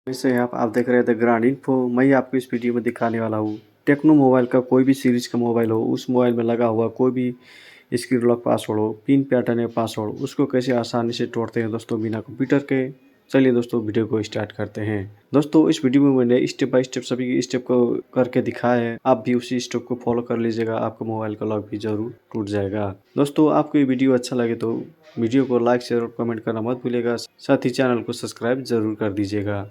वैसे आप देख रहे थे ग्रांड इन्फो। मैं आपको इस वीडियो में दिखाने वाला हूँ टेक्नो मोबाइल का कोई भी सीरीज का मोबाइल हो, उस मोबाइल में लगा हुआ कोई भी स्क्रीन लॉक पासवर्ड हो, पिन पैटर्न या पासवर्ड, उसको कैसे आसानी से तोड़ते हैं दोस्तों बिना कंप्यूटर के। चलिए दोस्तों वीडियो को स्टार्ट करते हैं। दोस्तों इस वीडियो में मैंने स्टेप बाय स्टेप सभी स्टेप को करके दिखाया है। आप भी उसी स्टेप को फॉलो कर लीजिएगा, आपका मोबाइल का लॉक भी जरूर टूट जाएगा। दोस्तों आपको ये वीडियो अच्छा लगे तो वीडियो को लाइक शेयर और कमेंट करना मत भूलिएगा। साथ ही चैनल को सब्सक्राइब जरूर कर दीजिएगा।